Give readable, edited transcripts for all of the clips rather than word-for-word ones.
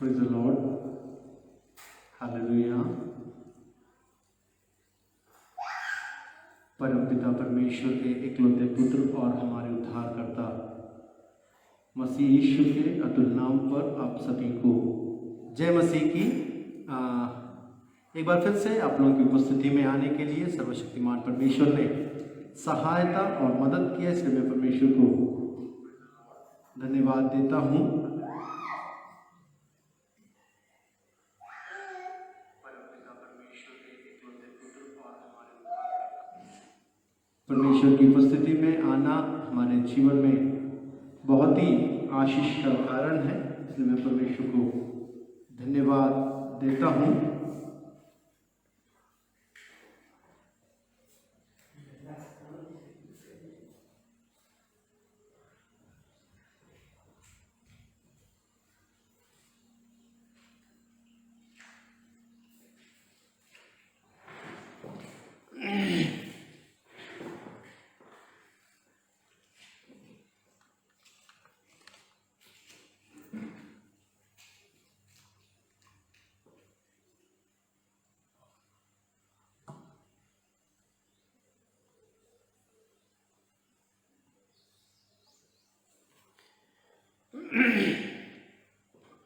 Praise the Lord, hallelujah. परमपिता परमेश्वर के इकलौते पुत्र और हमारे उद्धारकर्ता मसीह यीशु के अतुल नाम पर आप सभी को जय मसीह की। एक बार फिर से आप लोगों की उपस्थिति में आने के लिए सर्वशक्तिमान परमेश्वर ने सहायता और मदद की है, इसलिए मैं परमेश्वर को धन्यवाद देता हूँ। परमेश्वर की उपस्थिति में आना हमारे जीवन में बहुत ही आशीष का कारण है, इसलिए मैं परमेश्वर को धन्यवाद देता हूँ।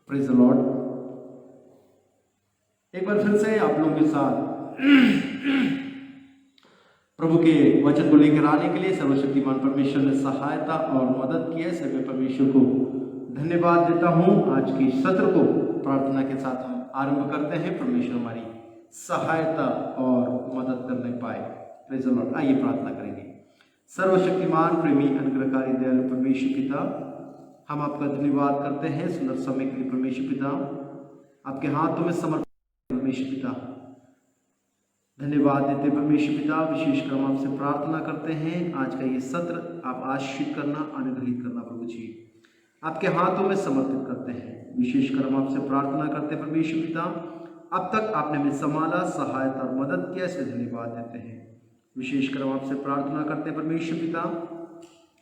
Praise the Lord. एक बार फिर से आप लोगों के साथ प्रभु के वचन को लेकर आने के लिए सर्वशक्तिमान परमेश्वर ने सहायता और मदद की है, इसलिए मैं परमेश्वर को धन्यवाद देता हूं। आज की सत्र को प्रार्थना के साथ हम आरंभ करते हैं। परमेश्वर हमारी सहायता और मदद करने पाए। Praise the Lord. आइए प्रार्थना करेंगे। सर्वशक्तिमान प्रेमी अनुग्रहकारी दयालु परमेश्वर पिता, हम आपका धन्यवाद करते हैं सुंदर समय के लिए। परमेश्वर पिता, आपके हाथों में समर्पित परमेश्वर पिता धन्यवाद देते परमेश्वर पिता। विशेषकर हम आपसे प्रार्थना करते हैं, आज का ये सत्र आप आशीष करना, अनुग्रहित करना प्रभु जी, आपके हाथों में समर्पित करते हैं। विशेषकर हम आपसे प्रार्थना करते हैं परमेश्वर पिता, अब तक आपने हमें संभाला, सहायता और मदद किया, इसलिए धन्यवाद देते हैं। विशेषकर हम आपसे प्रार्थना करते हैं परमेश्वर पिता,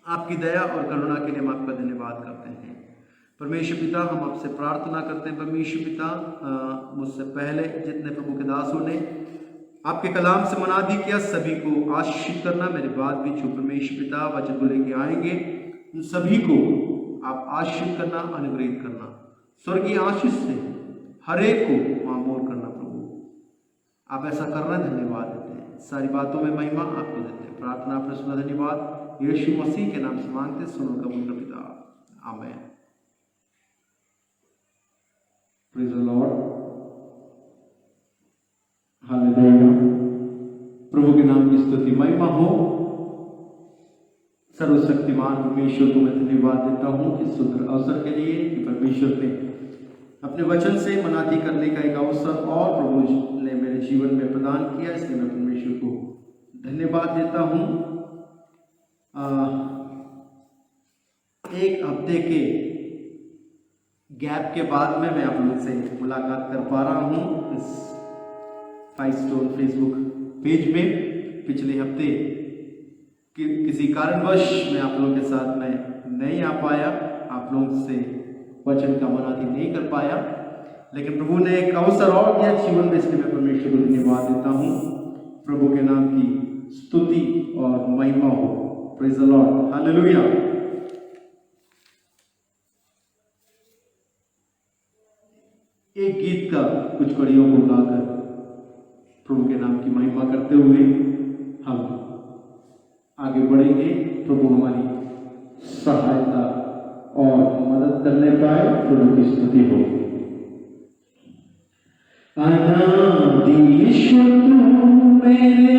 आपकी दया और करुणा के लिए हम आपका धन्यवाद करते हैं। परमेश्वर पिता, हम आपसे प्रार्थना करते हैं परमेश्वर पिता, मुझसे पहले जितने प्रभु के दासों ने आपके कलाम से मुनादी किया, सभी को आशीष करना। मेरे बाद भी जो परमेश्वर पिता वचन को लेके आएंगे, उन सभी को आप आशीष करना, अनुग्रहित करना, स्वर्गीय आशीष से हर एक को मामूर करना। प्रभु आप ऐसा कर रहे हैं, धन्यवाद देते हैं। सारी बातों में महिमा आपको देते हैं। प्रार्थना आपने सुना, धन्यवाद यीशु मसीह के नाम से मांगते, सुनो कबूल कर पिता, आमीन। Praise the Lord, hallelujah. प्रभु के नाम की स्तुति महिमा हो। सर्वशक्तिमान परमेश्वर को मैं धन्यवाद देता हूँ इस सुंदर अवसर के लिए कि परमेश्वर ने अपने वचन से मनाती करने का एक अवसर और प्रभु ने मेरे जीवन में प्रदान किया, इसलिए मैं परमेश्वर को धन्यवाद देता हूँ। एक हफ्ते के गैप के बाद में मैं आप लोगों से मुलाकात कर पा रहा हूँ इस 5 स्टोन फेसबुक पेज में। पिछले हफ्ते किसी कारणवश मैं आप लोगों के साथ में नहीं आ पाया, आप लोगों से वचन का मनाती नहीं कर पाया, लेकिन प्रभु ने एक अवसर और दिया जीवन में, इसलिए मैं परमेश्वर को धन्यवाद देता हूँ। प्रभु के नाम की स्तुति और महिमा हो। Praise the Lord, hallelujah. एक गीत का कुछ कड़ियों को गाकर प्रभु के नाम की महिमा करते हुए हम आगे बढ़ेंगे। प्रभु हमारी सहायता और मदद करने पाए, प्रभु की स्तुति हो। अनादि ईश्वर तू मेरे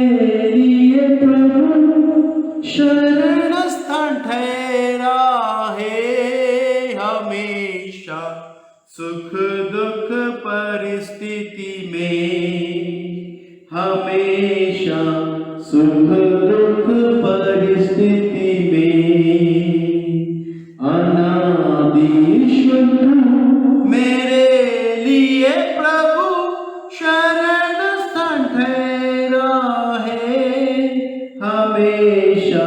लिए प्रभु शरण स्थान ठहरा है, हमेशा सुख दुख परिस्थिति में, हमेशा सुख दुख परिस्थिति में। अनादि ईश्वर तू मेरे लिए प्रभु शरण स्थान ठहरा है, हमेशा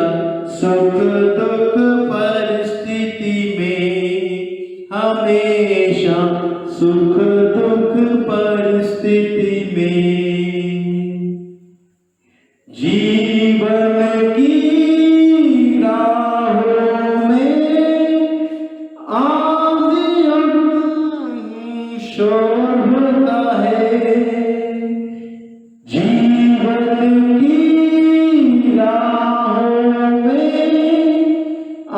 सुख दुख परिस्थिति में, हम हमेशा सुख दुख परिस्थिति में। जीवन की राहों में आंधियों शोर होता है। जीवन की राहों में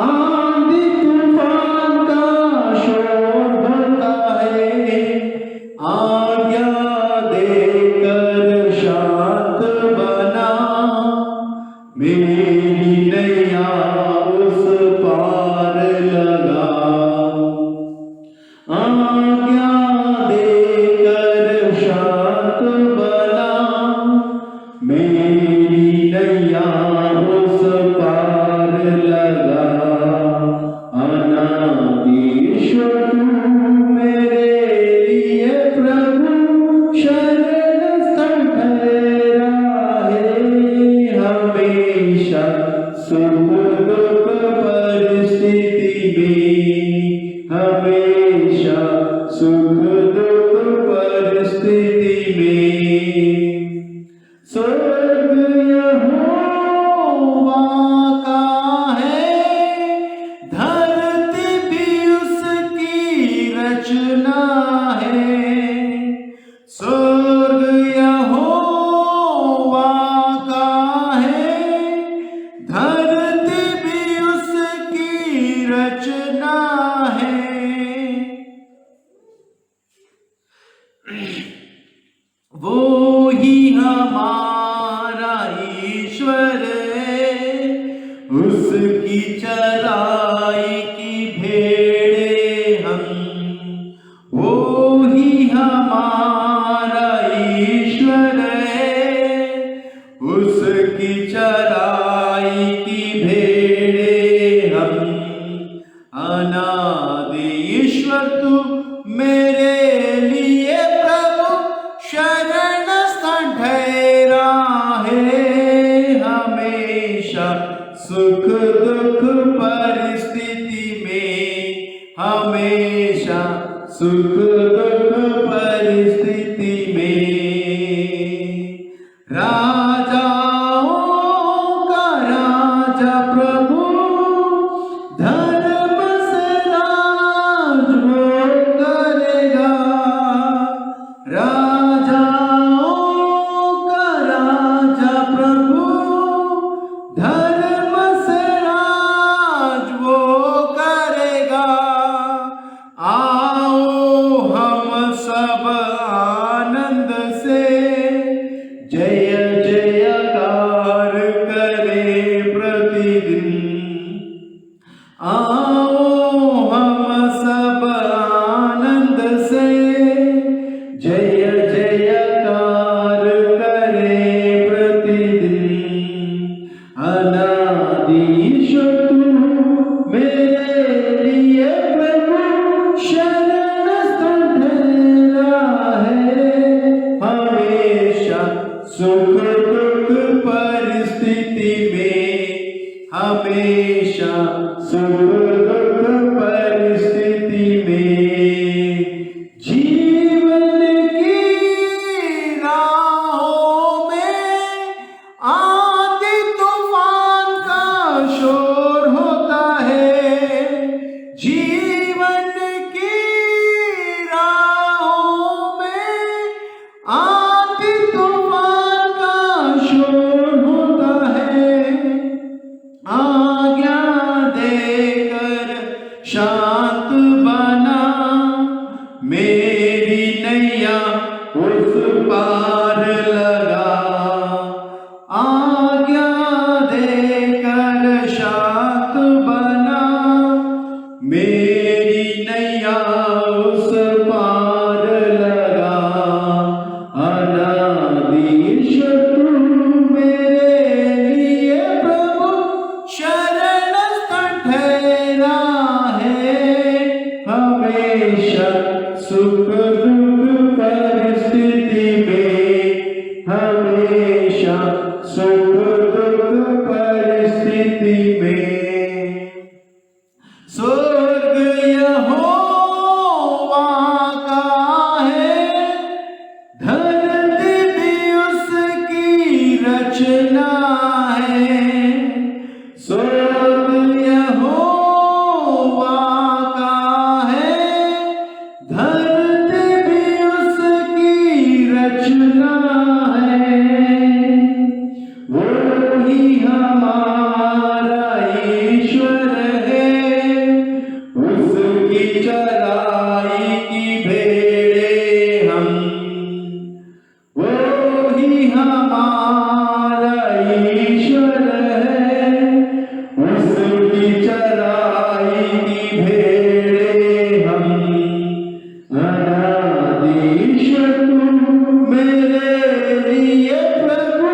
आंधी तूफान का शोर होता है। आज्ञा देकर शांत बना, मेरी नैया उस पार लगा। आज्ञा देकर शांत बना, मेरी नैया उस पार लगा। अनादिश्वर तू मेरे लिए प्रभु शरण स्थल ठहरा है। हमेशा सुख दुख परिस्थिति में, हमेशा सुख दुख परिस्थिति में। स्वर्ग यहोवा का है, धरती भी उसकी रचना है। स्वर्ग यहोवा का है, धरती भी उसकी रचना है। वो ही हमारा ईश्वर है, उसकी चराई की भेड़े हम। वो ही हमारा ईश्वर है, उसकी चराई की भेड़े हम। अनादि ईश्वर तू मेरे लिए प्रभु शरण स्थान ठहरा है। हमेशा सुख दुख परिस्थिति में, हमेशा सुख दुख परिस्थिति में। राजाओं का राजा प्रभु धर्म से राज वो करेगा। राजाओं का राजा प्रभु धर्म से राज वो करेगा। आओ हम सब आनंद से जय जयकार करें प्रतिदिन। आओ हम सब आनंद से जय जयकार करें प्रतिदिन। अनादिश्वर तू मेरे लिए प्रभु शरण स्थल ठहरा है। हमेशा सुख दुख परिस्थिति में, हमेशा सुख दुख परिस्थिति में। जीवन की राहों में आंधी तूफान का शोर होता है। जीवन की राहों में आंधी तूफान का शोर होता है। आज्ञा देकर शांत बना, मेरी नैया उस पार लगा। आज्ञा देकर शांत बना, मेरी नैया उस पार लगा। अनादिश्वर तू मेरे लिए प्रभु शरण स्थान ठहरा है। हमेशा सुख दुख परिस्थिति में, हमेशा सुख दुख परिस्थिति में। स्वर्ग यहोवा धरती भी उसकी रचना है, वो ही हमारा ईश्वर है, उसकी चराई की भेड़े हम, वो ही हमारा ईश्वर है, उसकी चराई की भेड़े हम। अनादिश तू मेरे लिए प्रभु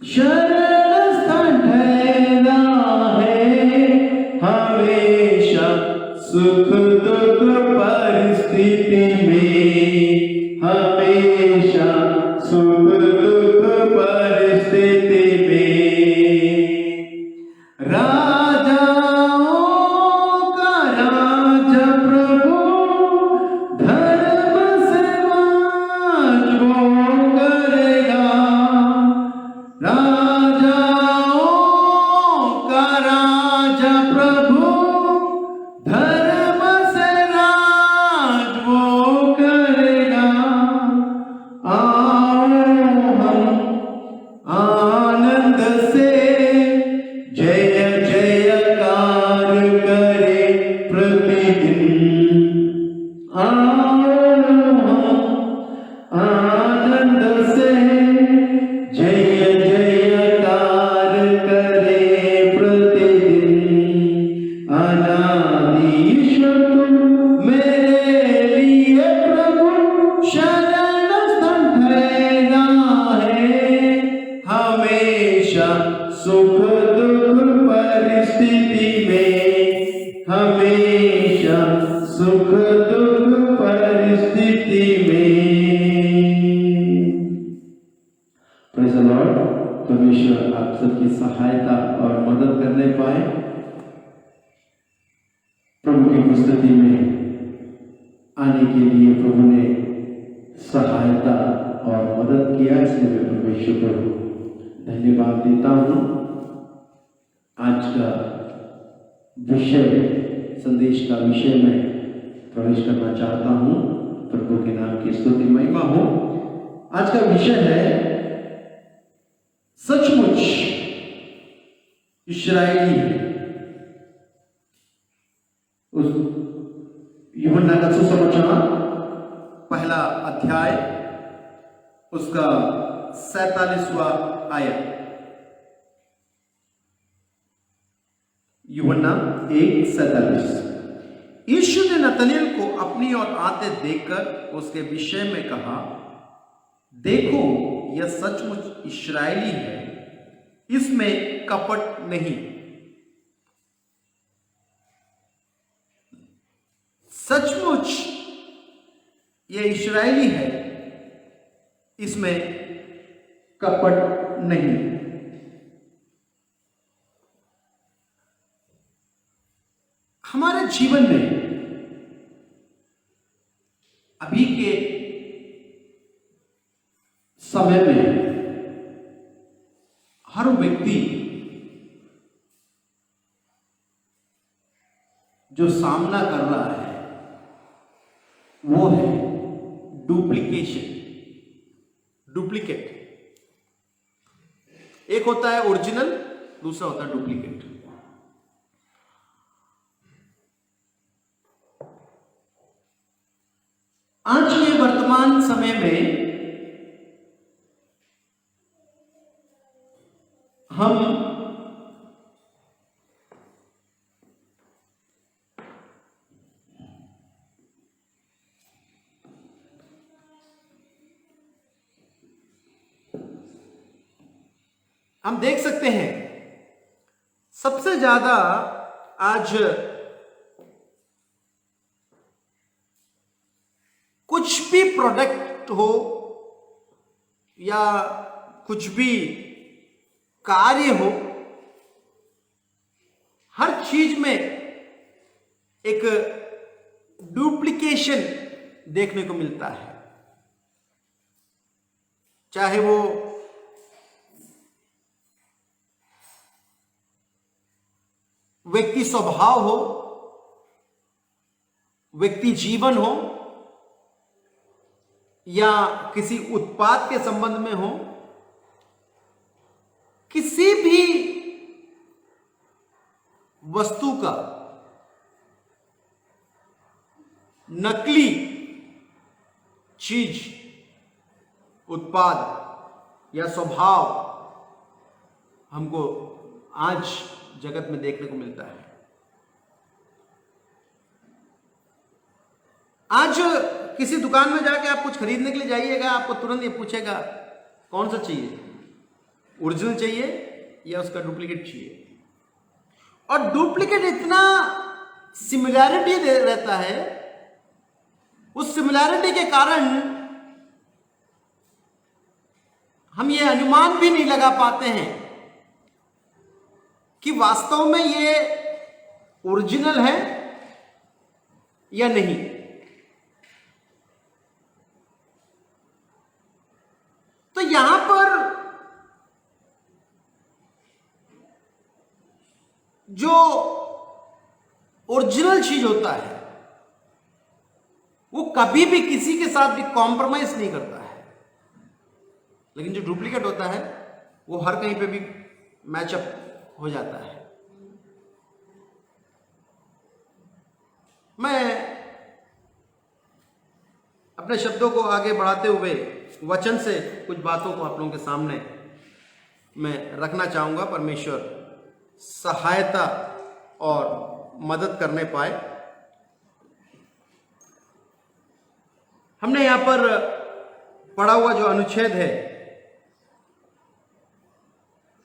शरण स्थान ठहरा है, हमेशा सुख दुख परिस्थिति में, हमेशा सुख दुख परिस्थिति में। राजाओं का राजा प्रभु धर्म से राज वो करेगा, राजाओं का राजा प्रभु धर्म से राज वो करेगा। आओ हम आनंद से जय जयकार करे प्रतिदिन, आओ हम आनंद से जय जयकार करे प्रतिदिन। अनादिश तू मेरे लिए प्रभु शरण स्थान ठहरा है, हमेशा सुख दुख परिस्थिति में, हमेशा सुख दुख परिस्थिति में। Praise the Lord. परमेश्वर आप सबकी सहायता और मदद करने पाए। प्रभु की उपस्थिति में आने के लिए प्रभु ने सहायता और मदद किया, इसलिए मैं परमेश्वर को धन्यवाद देता हूँ। आज का विषय, संदेश का विषय में प्रवेश करना चाहता हूँ। प्रभु के नाम की स्तुति महिमा हो। आज का विषय है सचमुच इस्राएली है। उस यूहन्ना का सुसमाचार पहला अध्याय उसका 47वां आयत। यूहन्ना 1:47। यीशु ने नतनएल को अपनी ओर आते देखकर उसके विषय में कहा, देखो यह सचमुच इस्राएली है, इसमें कपट नहीं। सचमुच यह इस्राएली है, इसमें कपट नहीं। हमारे जीवन में अभी के समय में हर व्यक्ति जो सामना कर रहा है वो है डुप्लीकेट। एक होता है ओरिजिनल, दूसरा होता है डुप्लीकेट। आज के वर्तमान समय में हम देख सकते हैं सबसे ज्यादा आज कुछ भी प्रोडक्ट हो या कुछ भी कार्य हो, हर चीज में एक डुप्लीकेशन देखने को मिलता है। चाहे वो व्यक्ति स्वभाव हो व्यक्ति जीवन हो या किसी उत्पाद के संबंध में हो, किसी भी वस्तु का नकली चीज, उत्पाद या स्वभाव हमको आज जगत में देखने को मिलता है। आज किसी दुकान में जाके आप कुछ खरीदने के लिए जाइएगा, आपको तुरंत ये पूछेगा कौन सा चाहिए, ओरिजिनल चाहिए या उसका डुप्लीकेट चाहिए। और डुप्लीकेट इतना सिमिलैरिटी रहता है, उस सिमिलैरिटी के कारण हम ये अनुमान भी नहीं लगा पाते हैं कि वास्तव में ये ओरिजिनल है या नहीं। तो यहां पर जो ओरिजिनल चीज होता है वो कभी भी किसी के साथ भी कॉम्प्रोमाइज नहीं करता है, लेकिन जो डुप्लीकेट होता है वो हर कहीं पे भी मैचअप हो जाता है। मैं अपने शब्दों को आगे बढ़ाते हुए वचन से कुछ बातों को आप लोगों के सामने मैं रखना चाहूंगा। परमेश्वर सहायता और मदद करने पाए। हमने यहां पर पढ़ा हुआ जो अनुच्छेद है,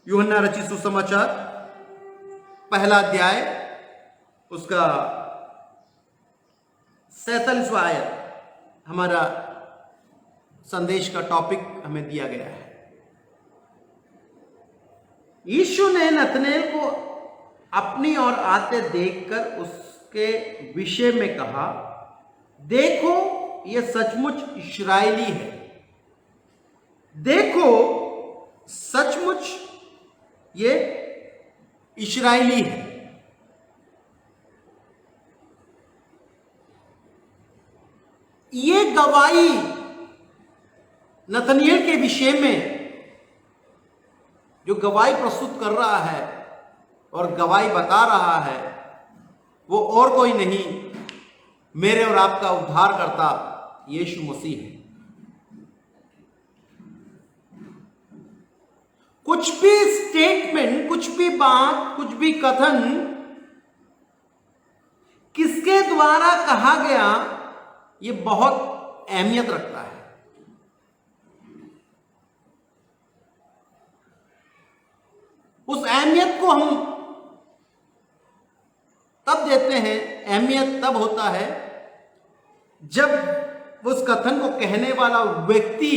यूहन्ना रचित सुसमाचार पहला अध्याय उसका 47वां आयत हमारा संदेश का टॉपिक हमें दिया गया है। यीशु ने नतनेल को अपनी ओर आते देखकर उसके विषय में कहा, देखो ये सचमुच इस्राएली है। देखो सचमुच ये इस्राएली है। ये गवाही नतनिएल के विषय में जो गवाही प्रस्तुत कर रहा है और गवाही बता रहा है, वो और कोई नहीं, मेरे और आपका उद्धारकर्ता यीशु मसीह है। कुछ भी स्टेटमेंट, कुछ भी बात, कुछ भी कथन किसके द्वारा कहा गया, ये बहुत अहमियत रखता है। उस अहमियत को हम तब देते हैं, अहमियत तब होता है जब उस कथन को कहने वाला व्यक्ति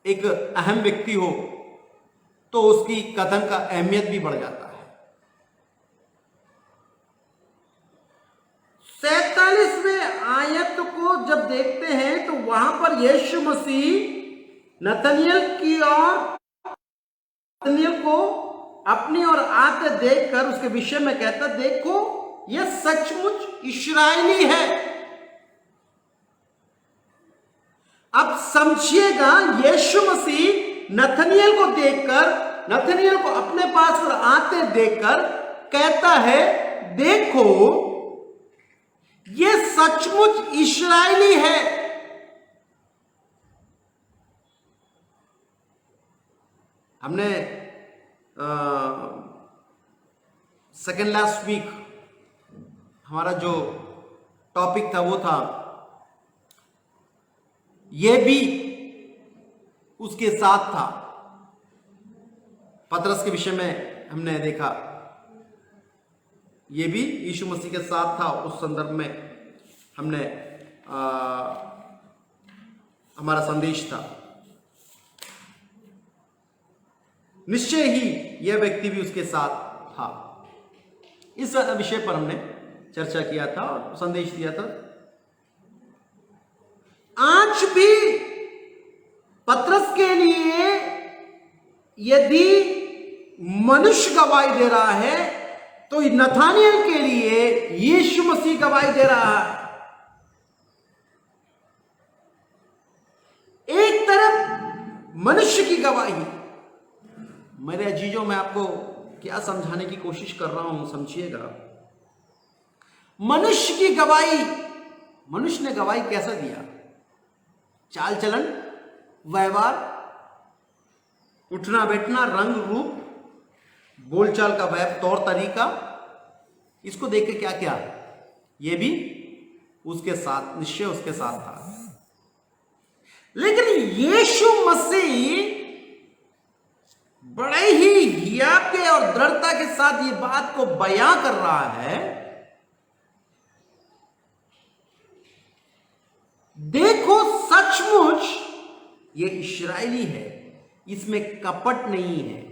एक अहम व्यक्ति हो, तो उसकी कथन का अहमियत भी बढ़ जाता है। 47वें आयत को जब देखते हैं तो वहां पर यीशु मसीह नतनिएल की ओर, नतनिएल को अपनी ओर आते देखकर उसके विषय में कहता, देखो यह सचमुच इस्राएली है। अब समझिएगा, यीशु मसीह नतनिएल को देखकर, नतनिएल को अपने पास और आते देखकर कहता है, देखो यह सचमुच इस्राएली है। हमने सेकेंड लास्ट वीक हमारा जो टॉपिक था वो था, यह भी उसके साथ था। पतरस के विषय में हमने देखा, यह भी यीशु मसीह के साथ था। उस संदर्भ में हमने हमारा संदेश था। निश्चय ही यह व्यक्ति भी उसके साथ था। इस विषय पर हमने चर्चा किया था और संदेश दिया था। आज भी पतरस के लिए यदि मनुष्य गवाही दे रहा है तो नथानिएल के लिए यीशु मसीह गवाही दे रहा है। एक तरफ मनुष्य की गवाही। मेरे अजीजों, मैं आपको क्या समझाने की कोशिश कर रहा हूं, समझिएगा। मनुष्य की गवाही, मनुष्य ने गवाही कैसा दिया? चाल चलन, व्यवहार, उठना बैठना, रंग रूप, बोलचाल का तौर तरीका, इसको देख के क्या क्या ये भी उसके साथ, निश्चय उसके साथ था। लेकिन यीशु मसीह बड़े ही याके और दृढ़ता के साथ ये बात को बयां कर रहा है, देखो सचमुच ये इस्राएली है, इसमें कपट नहीं है।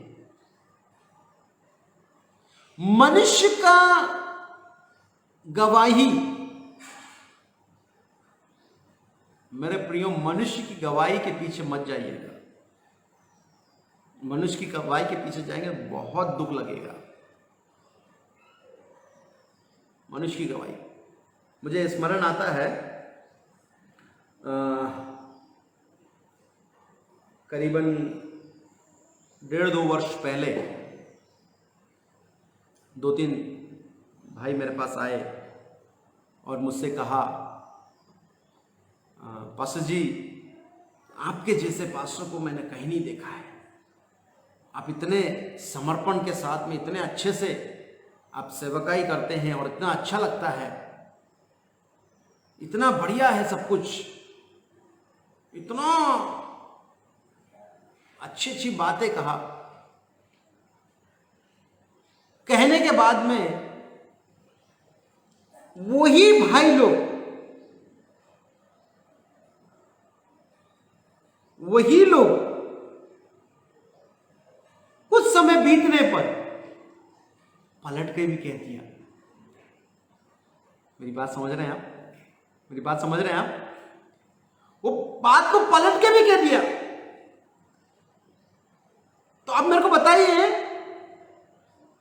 मनुष्य का गवाही, मेरे प्रियो, मनुष्य की गवाही के पीछे मत जाइएगा। मनुष्य की गवाही के पीछे जाएंगे बहुत दुख लगेगा। मनुष्य की गवाही, मुझे स्मरण आता है करीबन 1.5-2 वर्ष पहले 2-3 भाई मेरे पास आए और मुझसे कहा, पास्टर जी, आपके जैसे पास्टर को मैंने कहीं नहीं देखा है। आप इतने समर्पण के साथ में, इतने अच्छे से आप सेवकाई करते हैं और इतना अच्छा लगता है, इतना बढ़िया है सब कुछ, इतना अच्छी अच्छी बातें कहा। कहने के बाद में वही भाई लोग, वही लोग कुछ समय बीतने पर पलट के भी कह दिया। मेरी बात समझ रहे हैं आप? मेरी बात समझ रहे हैं आप? वो बात को पलट के भी कह दिया। तो अब मेरे को बताइए,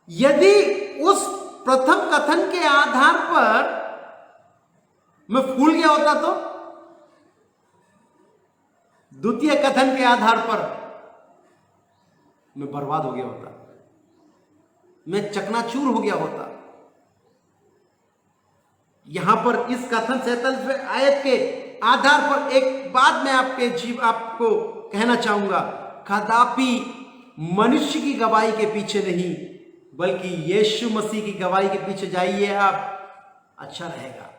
यदि उस प्रथम कथन के आधार पर मैं फूल गया होता तो द्वितीय कथन के आधार पर मैं बर्बाद हो गया होता, मैं चकनाचूर हो गया होता। यहां पर इस कथन 47वें आयत के आधार पर एक बात मैं आपको कहना चाहूंगा, कदापि मनुष्य की गवाही के पीछे नहीं, बल्कि यीशु मसीह की गवाही के पीछे जाइए आप, अच्छा रहेगा।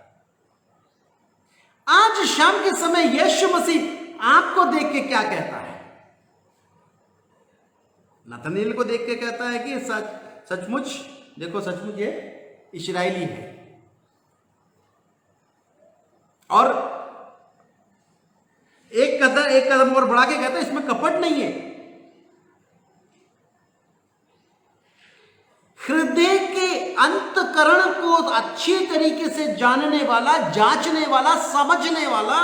आज शाम के समय यीशु मसीह आपको देख के क्या कहता है? नतनेल को देख के कहता है कि सचमुच, देखो सचमुच ये इस्राएली है। और एक कदम और बढ़ा के कहता है इसमें कपट नहीं है। हृदय के अंतकरण को अच्छी तरीके से जानने वाला, जांचने वाला, समझने वाला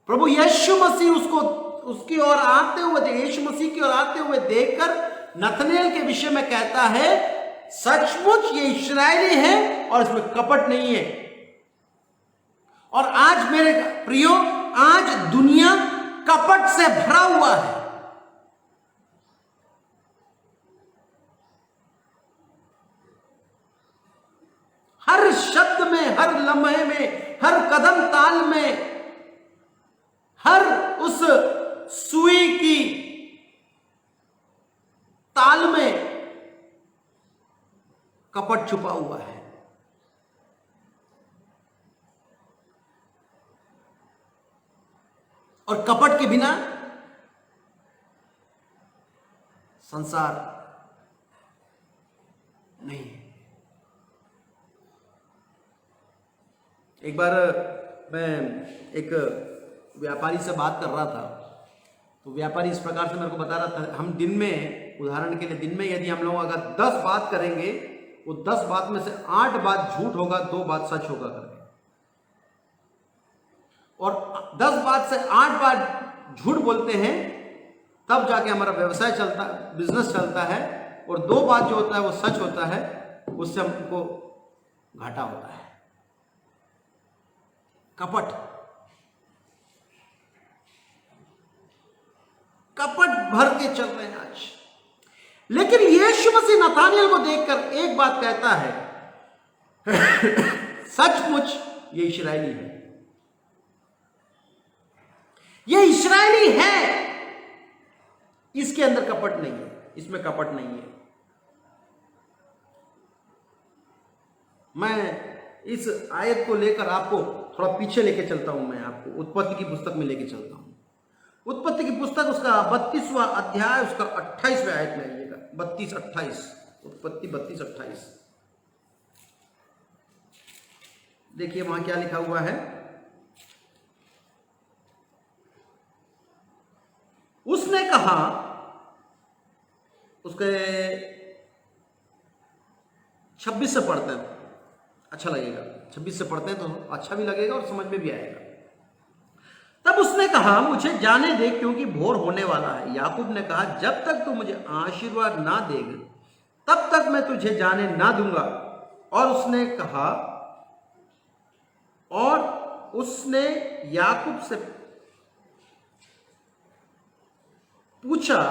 प्रभु यीशु मसीह उसकी ओर आते हुए, यीशु मसीह की ओर आते हुए देखकर नतनेल के विषय में कहता है, सचमुच ये इस्राएली है और इसमें कपट नहीं है। और आज मेरे प्रियो, आज दुनिया कपट से भरा हुआ है। हर शब्द में, हर लम्हे में, हर कदम ताल में, हर उस सुई की ताल में कपट छुपा हुआ है। और कपट के बिना संसार नहीं है। एक बार मैं एक व्यापारी से बात कर रहा था, तो व्यापारी इस प्रकार से मेरे को बता रहा था, हम दिन में, उदाहरण के लिए दिन में यदि हम लोग अगर 10 बात करेंगे, वो 10 बात में से 8 बात झूठ होगा, 2 बात सच होगा करके। और 10 बात से 8 बार झूठ बोलते हैं, तब जाके हमारा व्यवसाय चलता, बिजनेस चलता है। और 2 बात जो होता है वो सच होता है, उससे हमको घाटा होता है। कपट, कपट भर के चल रहे हैं आज। लेकिन यीशु मसीह नतानिएल को देखकर एक बात कहता है, सचमुच ये इस्राएली है, ये इस्राएली है, इसके अंदर कपट नहीं है, इसमें कपट नहीं है। मैं इस आयत को लेकर आपको थोड़ा पीछे लेके चलता हूं, मैं आपको उत्पत्ति की पुस्तक में लेके चलता हूं। उत्पत्ति की पुस्तक उसका 32वां अध्याय उसका 28वें आयत में आइएगा, 32-28, उत्पत्ति 32-28। देखिए वहां क्या लिखा हुआ है। उसने कहा, उसके 26 से पढ़ते हैं, अच्छा लगेगा, 26 से पढ़ते हैं तो अच्छा भी लगेगा और समझ में भी आएगा। तब उसने कहा, मुझे जाने दे क्योंकि भोर होने वाला है। याकूब ने कहा, जब तक तू मुझे आशीर्वाद ना देगा तब तक मैं तुझे जाने ना दूंगा। और उसने याकूब से पूछा,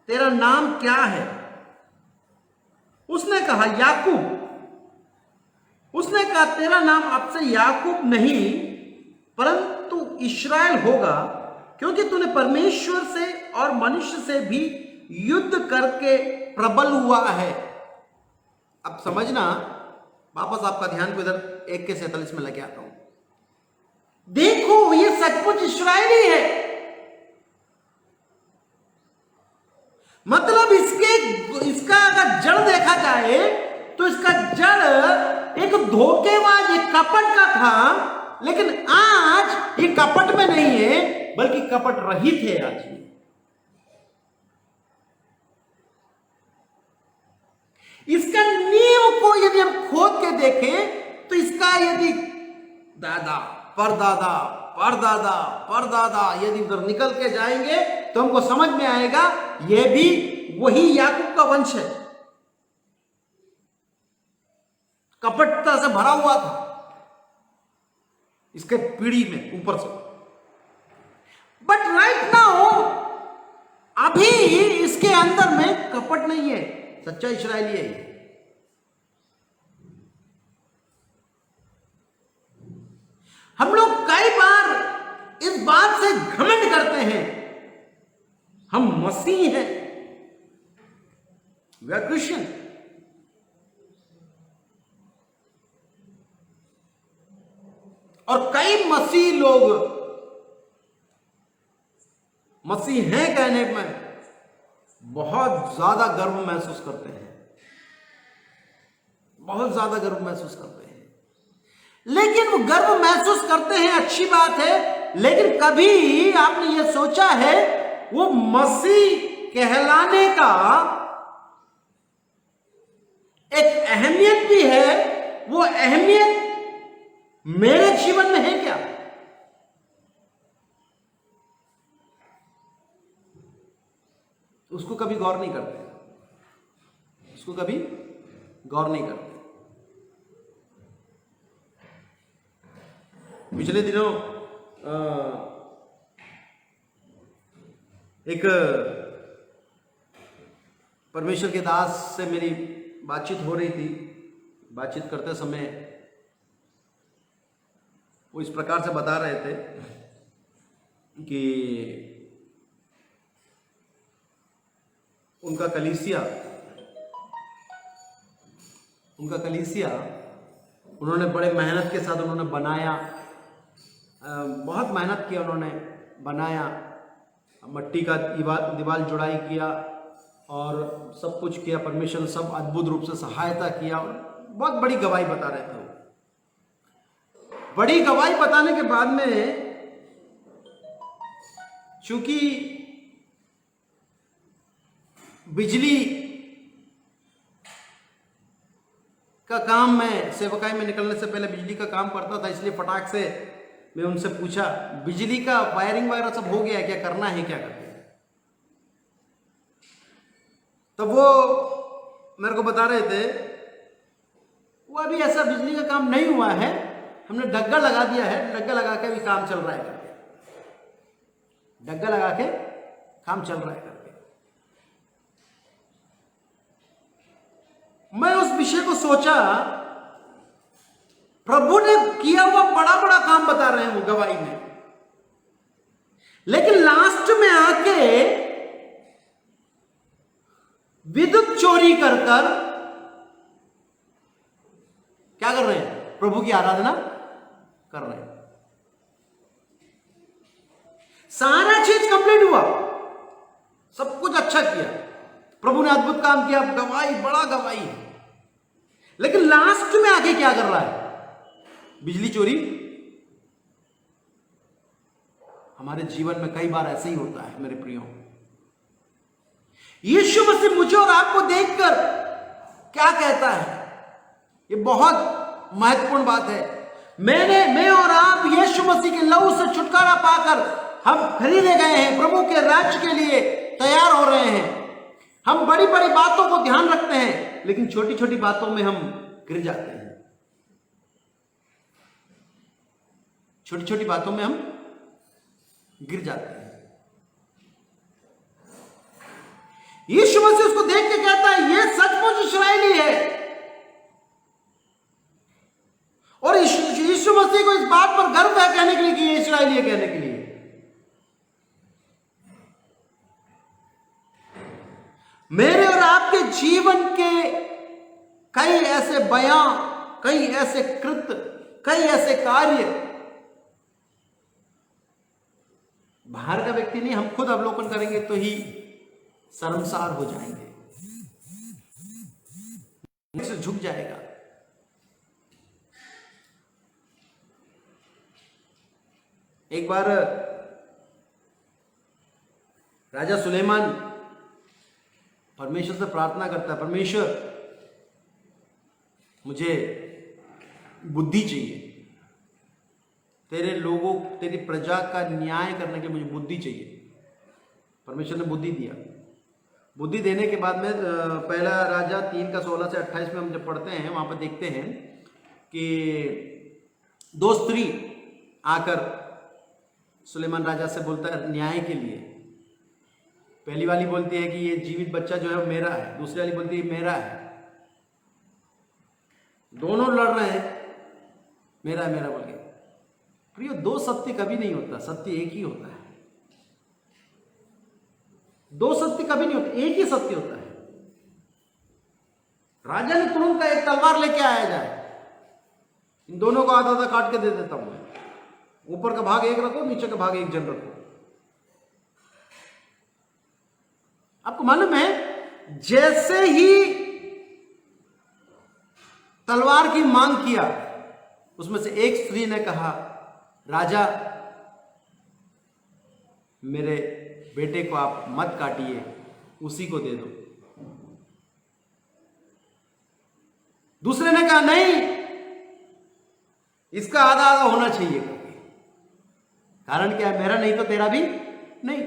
तेरा नाम क्या है? उसने कहा, याकूब। उसने कहा, तेरा नाम अब से याकूब नहीं परंतु इस्राएल होगा, क्योंकि तूने परमेश्वर से और मनुष्य से भी युद्ध करके प्रबल हुआ है। अब समझना, वापस आपका ध्यान को इधर 1:47 में लेके आता हूं। देखो ये सचमुच इस्राएली है, मतलब इसका अगर जड़ देखा जाए तो इसका जड़ एक धोखेबाज, एक कपट का था। लेकिन आज ये कपट में नहीं है बल्कि कपट रहित है। आज इसका नींव को यदि हम खोद के देखें तो इसका यदि दादा परदादा परदादा परदादा यदि उधर निकल के जाएंगे तो हमको समझ में आएगा यह भी वही याकूब का वंश है, कपटता से भरा हुआ था इसके पीढ़ी में ऊपर से। बट राइट नाउ अभी इसके अंदर में कपट नहीं है, सच्चा इस्राएली है। हम लोग कई बार इस बात से घमंड करते हैं, हम मसीह हैं, वी आर क्रिश्चियन। और कई मसीह लोग मसीह हैं कहने में बहुत ज्यादा गर्व महसूस करते हैं, बहुत ज्यादा गर्व महसूस करते हैं। लेकिन वो गर्व महसूस करते हैं, अच्छी बात है, लेकिन कभी आपने ये सोचा है वो मसीह कहलाने का एक अहमियत भी है, वो अहमियत मेरे जीवन में है क्या? उसको कभी गौर नहीं करते, उसको कभी गौर नहीं करते। पिछले दिनों एक परमेश्वर के दास से मेरी बातचीत हो रही थी। बातचीत करते समय वो इस प्रकार से बता रहे थे कि उनका कलीसिया उन्होंने बड़े मेहनत के साथ उन्होंने बनाया, बहुत मेहनत किया, उन्होंने बनाया, मट्टी का दीवार जुड़ाई किया और सब कुछ किया। परमेश्वर ने सब अद्भुत रूप से सहायता किया। बहुत बड़ी गवाही बता रहे थे। बड़ी गवाही बताने के बाद में चूंकि बिजली का काम, मैं सेवकाई में निकलने से पहले बिजली का काम करता था, इसलिए फटाक से मैं उनसे पूछा, बिजली का वायरिंग वगैरह सब हो गया है क्या, करना है क्या करके? तो वो मेरे को बता रहे थे वो अभी ऐसा बिजली का काम नहीं हुआ है, हमने डग्गा लगा दिया है, डग्गा लगा के अभी काम चल रहा है करके, डग्गा लगा के काम चल रहा है करके। मैं उस विषय को सोचा, प्रभु ने किया हुआ बड़ा बड़ा काम बता रहे हैं वो गवाही में, लेकिन लास्ट में आके विद्युत चोरी कर कर क्या कर रहे हैं? प्रभु की आराधना कर रहे हैं। सारा चीज कंप्लीट हुआ, सब कुछ अच्छा किया, प्रभु ने अद्भुत काम किया, गवाही बड़ा गवाही है, लेकिन लास्ट में आगे क्या कर रहा है? बिजली चोरी। हमारे जीवन में कई बार ऐसे ही होता है मेरे प्रियो। यीशु मसीह मुझे और आपको देखकर क्या कहता है, ये बहुत महत्वपूर्ण बात है। मैं और आप यीशु मसीह के लहू से छुटकारा पाकर हम खरीदे गए हैं, प्रभु के राज्य के लिए तैयार हो रहे हैं। हम बड़ी बड़ी बातों को ध्यान रखते हैं, लेकिन छोटी छोटी बातों में हम गिर जाते हैं। छोटी छोटी बातों में हम गिर जाते हैं। यीशु मसीह उसको देख के कहता है, यह सचमुच इस्राएली है। और यीशु मसीह को इस बात पर गर्व है कहने के लिए कि ये इस्राएली है कहने के लिए। मेरे और आपके जीवन के कई ऐसे बयां, कई ऐसे कृत्य, कई ऐसे कार्य, बाहर का व्यक्ति नहीं, हम खुद अवलोकन करेंगे तो ही शर्मसार हो जाएंगे, से झुक जाएगा। एक बार राजा सुलेमान परमेश्वर से प्रार्थना करता है, परमेश्वर मुझे बुद्धि चाहिए, तेरे लोगों, तेरी प्रजा का न्याय करने के मुझे बुद्धि चाहिए। परमेश्वर ने बुद्धि दिया। बुद्धि देने के बाद में पहला राजा 3:16 से 28 में हम जब पढ़ते हैं, वहां पर देखते हैं कि दो स्त्री आकर सुलेमान राजा से बोलता है न्याय के लिए। पहली वाली बोलती है कि ये जीवित बच्चा जो है वो मेरा है, दूसरी वाली बोलती है मेरा है। दोनों लड़ रहे हैं, मेरा मेरा बोल के। प्रियो, दो सत्य कभी नहीं होता, सत्य एक ही होता है। दो सत्य कभी नहीं होता, एक ही सत्य होता है। राजा ने तुरंत का एक तलवार लेके आया जाए, इन दोनों को आधा आधा काट के दे देता हूं, ऊपर का भाग एक रखो, नीचे का भाग एक जन रखो। आपको मालूम है, जैसे ही तलवार की मांग किया, उसमें से एक स्त्री ने कहा राजा मेरे बेटे को आप मत काटिए, उसी को दे दो। दूसरे ने कहा नहीं, इसका आधा आधा होना चाहिए। कारण क्या है? मेरा नहीं तो तेरा भी नहीं।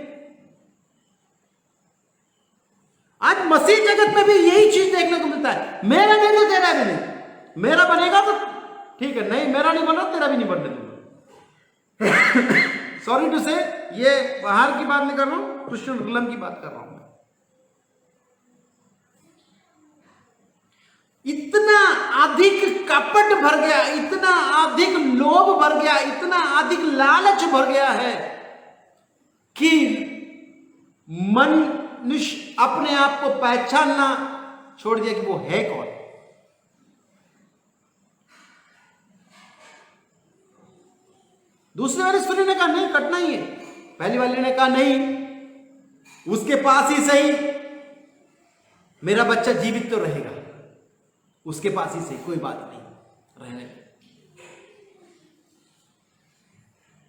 आज मसीह जगत में भी यही चीज देखने को मिलता है, मेरा नहीं तो तेरा भी नहीं। मेरा बनेगा तो ठीक है, नहीं मेरा नहीं बना तेरा भी नहीं बनने दूंगा। सॉरी टू से, ये बाहर की बात नहीं कर रहा हूं, क्रिश्चियन रिलम की बात कर रहा हूं मैं। इतना अधिक कपट भर गया, इतना अधिक लोभ भर गया, इतना अधिक लालच भर गया है कि मनुष्य अपने आप को पहचानना छोड़ दिया कि वो है कौन। दूसरी वाली स्त्री ने कहा नहीं, कटना ही है। पहली वाली ने कहा नहीं, उसके पास ही सही, मेरा बच्चा जीवित तो रहेगा, उसके पास ही सही, कोई बात नहीं, रहने दो।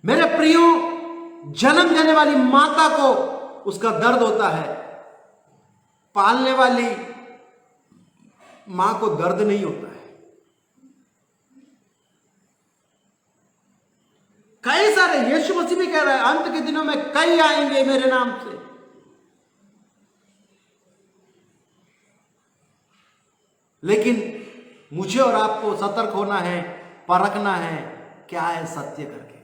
मेरे प्रियो, जन्म देने वाली माता को उसका दर्द होता है, पालने वाली मां को दर्द नहीं होता है। कई सारे, यीशु मसीह भी कह रहा है अंत के दिनों में कई आएंगे मेरे नाम से। लेकिन मुझे और आपको सतर्क होना है, परखना है क्या है सत्य करके।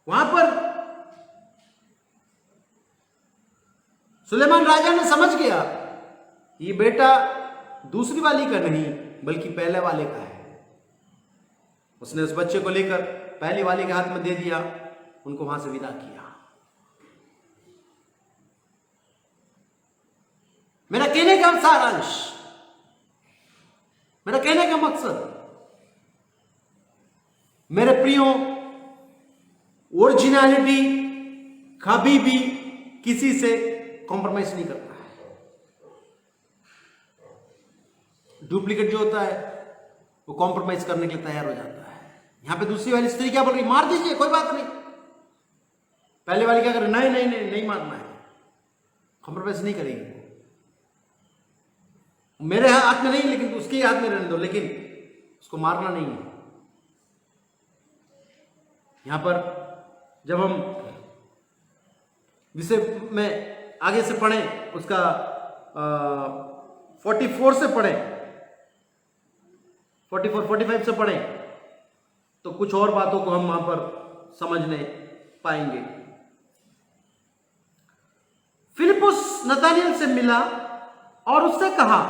वहां पर सुलेमान राजा ने समझ गया ये बेटा दूसरी वाली का नहीं बल्कि पहले वाले का है। उसने उस बच्चे को लेकर पहली वाली के हाथ में दे दिया, उनको वहां से विदा किया। मेरा कहने का सारांश, मेरा कहने का मकसद, मेरे प्रियो, ओरिजिनलिटी कभी भी किसी से कॉम्प्रोमाइज नहीं करता है। डुप्लीकेट जो होता है वो कॉम्प्रोमाइज करने के लिए तैयार हो जाता है। यहां पे दूसरी वाली स्त्री क्या बोल रही, मार दीजिए कोई बात नहीं। पहले वाली क्या करे, नहीं नहीं नहीं नहीं मारना है, कॉम्प्रोमाइज नहीं करेगी। मेरे हाथ में नहीं लेकिन उसके हाथ में रहने दो, लेकिन उसको मारना नहीं है। यहां पर जब हम विषय में आगे से पढ़ें, उसका 44 से पढ़ें, 44, 45 से पढ़ें, तो कुछ और बातों को हम वहां पर समझने पाएंगे। फिलिप्पुस नतानिएल से मिला और उससे कहा,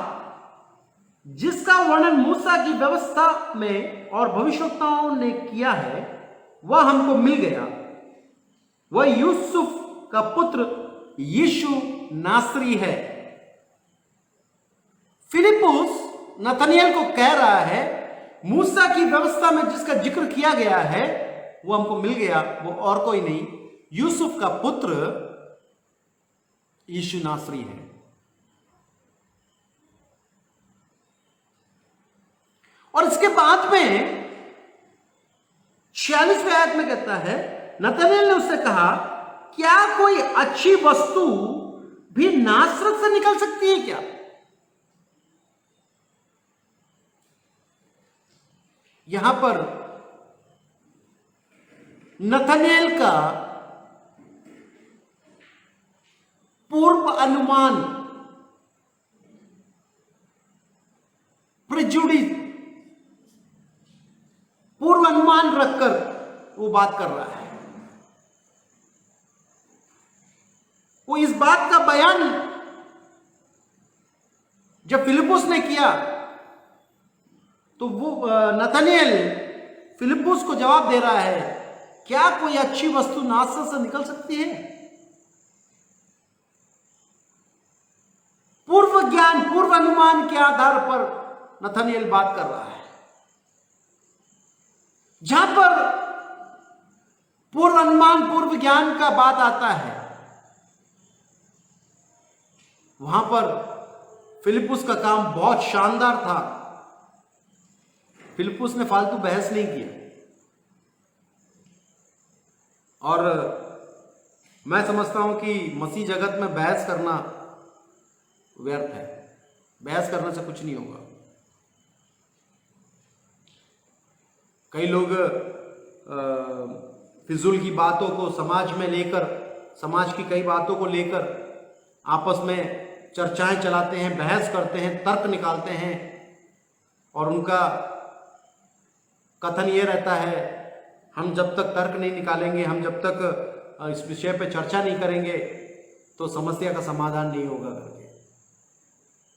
जिसका वर्णन मूसा की व्यवस्था में और भविष्यवक्ताओं ने किया है वह हमको मिल गया। वह यूसुफ का पुत्र यीशु नासरी है। फिलिप्पुस नतनिएल को कह रहा है मूसा की व्यवस्था में जिसका जिक्र किया गया है वो हमको मिल गया, वो और कोई नहीं, यूसुफ का पुत्र यीशु नासरी है। और इसके बाद में 46वें आयत में कहता है, नतनिएल ने उससे कहा, क्या कोई अच्छी वस्तु भी नासरत से निकल सकती है क्या? यहां पर नतनिएल का पूर्व अनुमान, प्रेजुडिस, पूर्व अनुमान रखकर वो बात कर रहा है। वो इस बात का बयान जब फिलिप्पुस ने किया तो वो नतनिएल फिलिप्पुस को जवाब दे रहा है, क्या कोई अच्छी वस्तु नासरत से निकल सकती है? पूर्व ज्ञान, पूर्व अनुमान के आधार पर नतनिएल बात कर रहा है। जहां पर पूर्व अनुमान, पूर्व ज्ञान का बात आता है, वहां पर फिलिप्पुस का काम बहुत शानदार था। फिलिप्पुस ने फालतू बहस नहीं किया। और मैं समझता हूं कि मसीह जगत में बहस करना व्यर्थ है। बहस करने से कुछ नहीं होगा। कई लोग फिजूल की बातों को समाज में लेकर, समाज की कई बातों को लेकर आपस में चर्चाएं चलाते हैं, बहस करते हैं, तर्क निकालते हैं, और उनका कथन ये रहता है, हम जब तक तर्क नहीं निकालेंगे, हम जब तक इस विषय पे चर्चा नहीं करेंगे तो समस्या का समाधान नहीं होगा करके।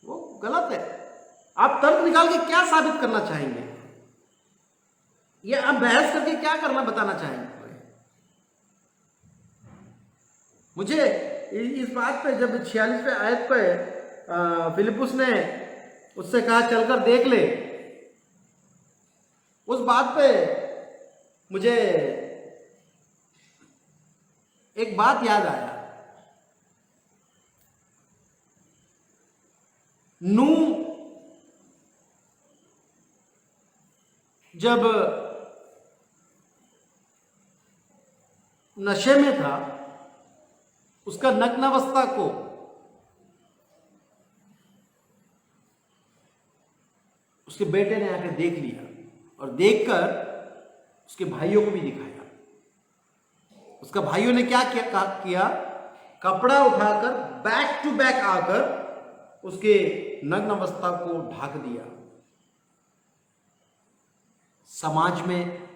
वो गलत है। आप तर्क निकाल के क्या साबित करना चाहेंगे, या आप बहस करके क्या करना बताना चाहेंगे? मुझे इस बात पे, जब 46वें आयत पे फिलिप्पुस ने उससे कहा चलकर देख ले, उस बात पे मुझे एक बात याद आया। नूह जब नशे में था, उसका नग्नावस्था को उसके बेटे ने आकर देख लिया, और देखकर उसके भाइयों को भी दिखाया। उसका भाइयों ने क्या किया कपड़ा उठाकर बैक टू बैक आकर उसके नग्न अवस्था को ढक दिया। समाज में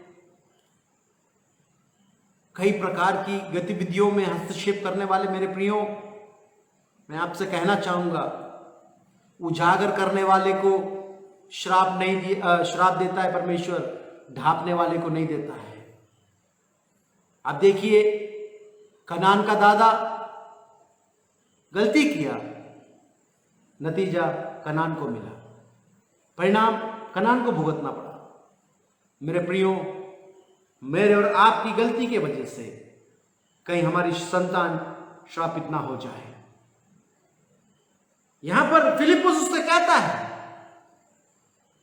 कई प्रकार की गतिविधियों में हस्तक्षेप करने वाले मेरे प्रियो, मैं आपसे कहना चाहूंगा, उजागर करने वाले को श्राप देता है परमेश्वर, ढांपने वाले को नहीं देता है। आप देखिए, कनान का दादा गलती किया, नतीजा कनान को मिला, परिणाम कनान को भुगतना पड़ा। मेरे प्रियो, मेरे और आपकी गलती के वजह से कहीं हमारी संतान श्रापित ना हो जाए। यहां पर फिलिप्पुस उससे कहता है,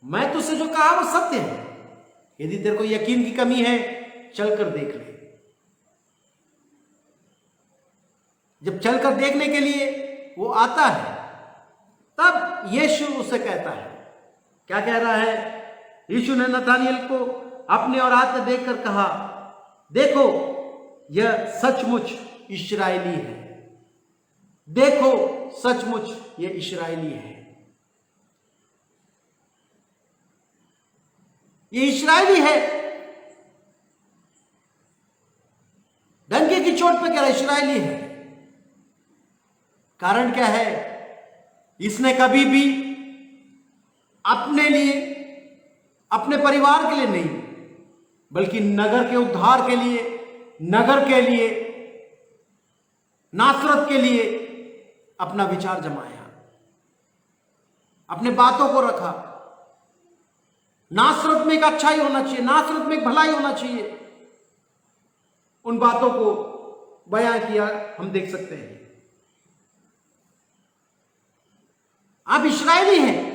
मैं तुझसे जो कहा वो सत्य है, यदि तेरे को यकीन की कमी है चलकर देख ले। जब चलकर देखने के लिए वो आता है, तब यीशु उससे कहता है, क्या कह रहा है? यीशु ने नतानिएल को अपने और हाथ में देखकर कहा, देखो यह सचमुच इस्राएली है, देखो सचमुच यह इस्राएली है। ये इस्राएली है, डंके की चोट पे कह रहा इस्राएली है। कारण क्या है? इसने कभी भी अपने लिए, अपने परिवार के लिए नहीं, बल्कि नगर के उद्धार के लिए, नगर के लिए, नासरत के लिए अपना विचार जमाया, अपने बातों को रखा। नासरत में एक अच्छाई होना चाहिए, नासरत में एक भलाई होना चाहिए, उन बातों को बयां किया हम देख सकते हैं। आप इस्राएली हैं।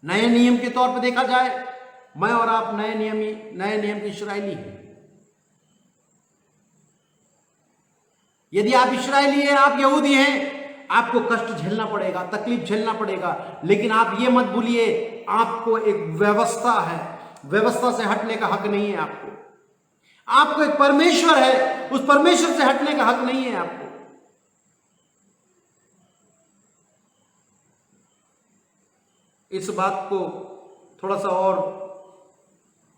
नए नियम के तौर पर देखा जाए, मैं और आप नए नियम के इस्राएली हैं। यदि आप इस्राएली हैं, आप यहूदी हैं, आपको कष्ट झेलना पड़ेगा, तकलीफ झेलना पड़ेगा, लेकिन आप ये मत भूलिए, आपको एक व्यवस्था है, व्यवस्था से हटने का हक नहीं है आपको। आपको एक परमेश्वर है, उस परमेश्वर से हटने का हक नहीं है आपको। इस बात को थोड़ा सा और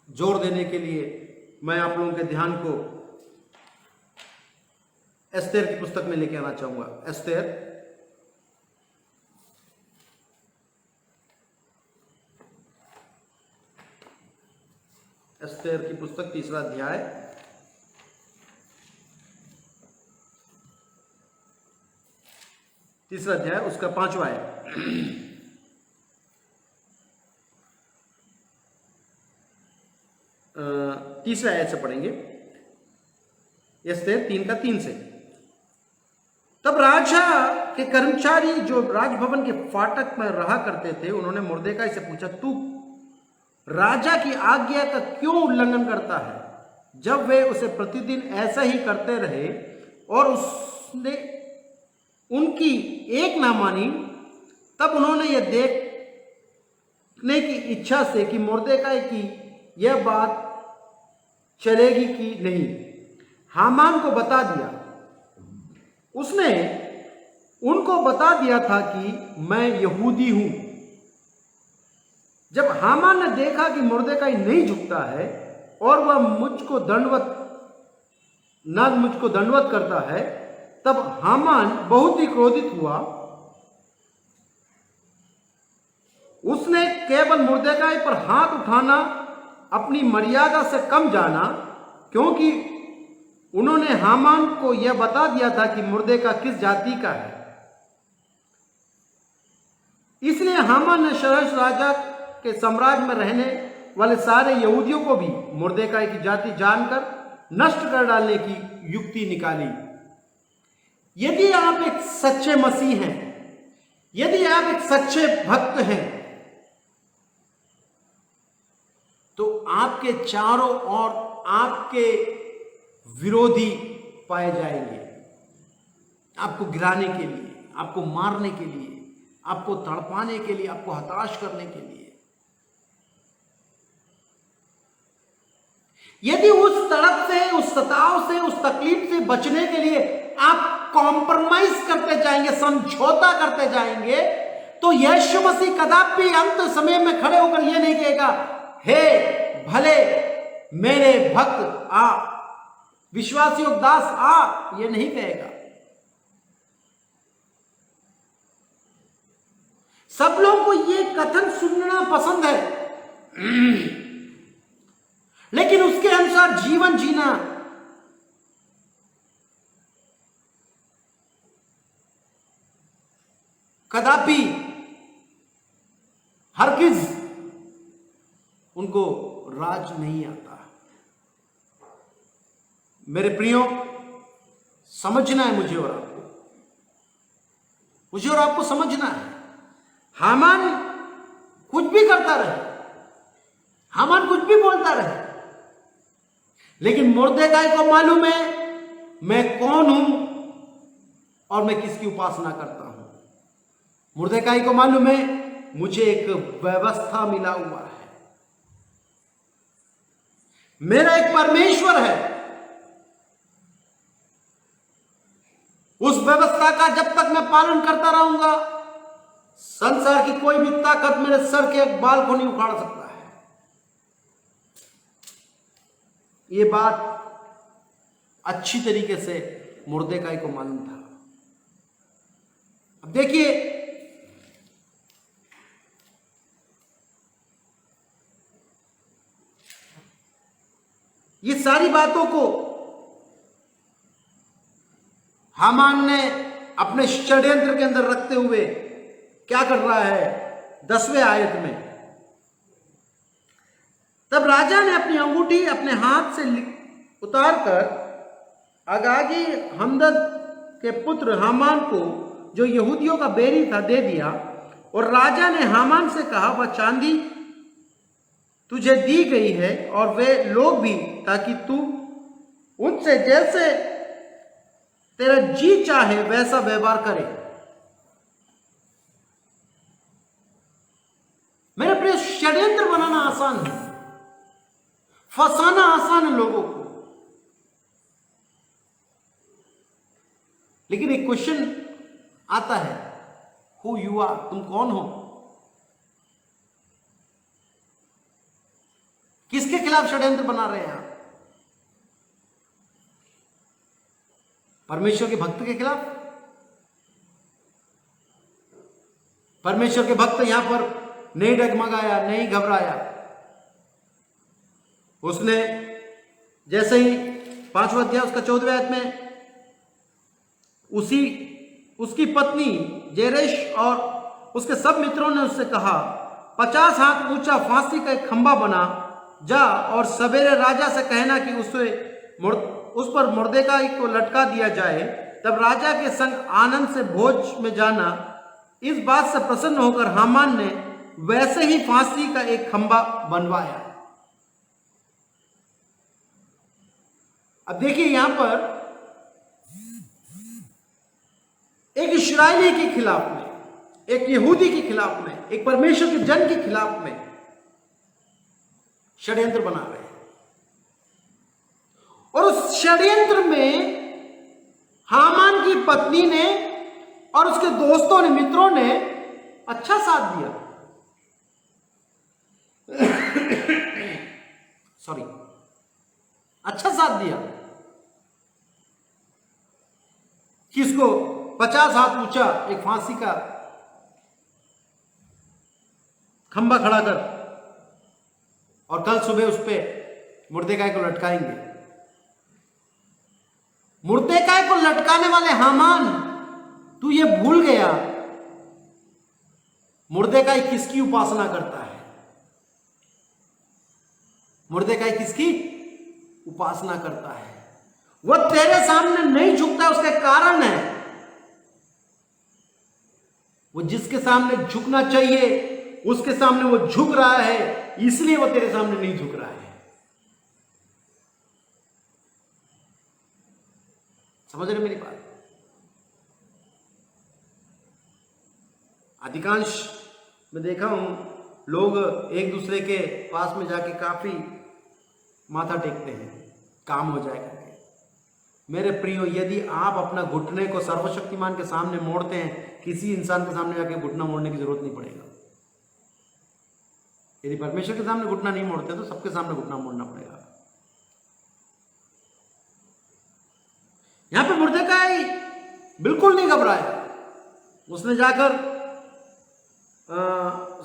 जोर देने के लिए मैं आप लोगों के ध्यान को एस्तेर की पुस्तक में लेके आना चाहूंगा। एस्तेर की पुस्तक 3रा अध्याय, उसका 5वां है। तीसरा आयत से पढ़ेंगे, एस्तेर 3:3 से। तब राजा के कर्मचारी जो राजभवन के फाटक में रहा करते थे, उन्होंने मुर्देकाई से पूछा, तू राजा की आज्ञा का क्यों उल्लंघन करता है? जब वे उसे प्रतिदिन ऐसा ही करते रहे और उसने उनकी एक ना मानी, तब उन्होंने यह देखने की इच्छा से कि मुर्देकाई की यह बात चलेगी कि नहीं, हामान को बता दिया। उसने उनको बता दिया था कि मैं यहूदी हूं। जब हामान ने देखा कि मुर्देकाई नहीं झुकता है और वह मुझको दंडवत करता है, तब हामान बहुत ही क्रोधित हुआ। उसने केवल मुर्देकाई पर हाथ उठाना अपनी मर्यादा से कम जाना, क्योंकि उन्होंने हामान को यह बता दिया था कि मुर्देकाई किस जाति का है। इसलिए हामान ने शरश राजा के साम्राज्य में रहने वाले सारे यहूदियों को भी मुर्देकाई की जाति जानकर नष्ट कर डालने की युक्ति निकाली। यदि आप एक सच्चे मसीह हैं, यदि आप एक सच्चे भक्त हैं, तो आपके चारों ओर आपके विरोधी पाए जाएंगे, आपको गिराने के लिए, आपको मारने के लिए, आपको तड़पाने के लिए, आपको हताश करने के लिए। यदि उस तड़प से, उस सताव से, उस तकलीफ से बचने के लिए आप कॉम्प्रोमाइज करते जाएंगे, समझौता करते जाएंगे, तो यीशु मसीह कदापि अंत समय में खड़े होकर यह नहीं कहेगा, हे भले मेरे भक्त आ, विश्वासी दास आ, यह नहीं कहेगा। सब लोगों को यह कथन सुनना पसंद है, लेकिन उसके अनुसार जीवन जीना कदापि हरगिज उनको राज नहीं आता। मेरे प्रियो, समझना है मुझे और आपको, मुझे और आपको समझना है। हामान कुछ भी करता रहे, हामान कुछ भी बोलता रहे, लेकिन मुर्देकाई को मालूम है मैं कौन हूं और मैं किसकी उपासना करता हूं। मुर्देकाई को मालूम है मुझे एक व्यवस्था मिला हुआ है, मेरा एक परमेश्वर है। उस व्यवस्था का जब तक मैं पालन करता रहूंगा, संसार की कोई भी ताकत मेरे सर के एक बाल को नहीं उखाड़ सकता है। ये बात अच्छी तरीके से मुर्देकाई को मालूम था। अब देखिए, ये सारी बातों को हामान ने अपने षड्यंत्र के अंदर रखते हुए क्या कर रहा है, 10वें आयत में, तब राजा ने अपनी अंगूठी अपने हाथ से उतारकर अगागी हमदद के पुत्र हामान को, जो यहूदियों का बैरी था, दे दिया। और राजा ने हामान से कहा, वह चांदी तुझे दी गई है और वे लोग भी, ताकि तू उनसे जैसे तेरा जी चाहे वैसा व्यवहार करे। मेरे प्रिय, षड्यंत्र बनाना आसान है, फंसाना आसान है लोगों को, लेकिन एक क्वेश्चन आता है, हु यू आर, तुम कौन हो? किसके खिलाफ षड्यंत्र बना रहे हैं आप? परमेश्वर के भक्त के खिलाफ? परमेश्वर के भक्त यहां पर नहीं डगमगाया, नहीं घबराया। उसने जैसे ही 5वां अध्याय उसका 14वें आयत में उसकी पत्नी जेरेश और उसके सब मित्रों ने उससे कहा, 50 हाथ ऊंचा फांसी का एक खंभा बना, जा और सवेरे राजा से कहना कि उस पर मुर्देकाई को लटका दिया जाए। तब राजा के संग आनंद से भोज में जाना। इस बात से प्रसन्न होकर हामान ने वैसे ही फांसी का एक खंभा बनवाया। अब देखिए, यहां पर एक इस्राएली के खिलाफ में, एक यहूदी के खिलाफ में, एक परमेश्वर के जन के खिलाफ में षड्यंत्र बना रहे हैं। और उस षड्यंत्र में हामान की पत्नी ने और उसके दोस्तों ने, मित्रों ने अच्छा साथ दिया। सॉरी, अच्छा साथ दिया। किसको? 50 हाथ ऊंचा एक फांसी का खंभा खड़ा कर, और कल सुबह उस पे मुर्देकाई को लटकाएंगे। मुर्देकाई को लटकाने वाले हामान, तू ये भूल गया मुर्देकाई किसकी उपासना करता है? मुर्देकाई किसकी उपासना करता है? वह तेरे सामने नहीं झुकता, उसका कारण है, वो जिसके सामने झुकना चाहिए उसके सामने वो झुक रहा है, इसलिए वो तेरे सामने नहीं झुक रहा है। समझ रहे मेरी बात? अधिकांश मैं देखा हूं, लोग एक दूसरे के पास में जाके काफी माथा टेकते हैं काम हो जाएगा। मेरे प्रियो, यदि आप अपना घुटने को सर्वशक्तिमान के सामने मोड़ते हैं, किसी इंसान के सामने जाके घुटना मोड़ने की जरूरत नहीं पड़ेगा। यदि परमेश्वर के सामने घुटना नहीं मोड़ते तो सबके सामने घुटना मोड़ना पड़ेगा। यहां पे मुर्देकाई बिल्कुल नहीं घबराया। उसने जाकर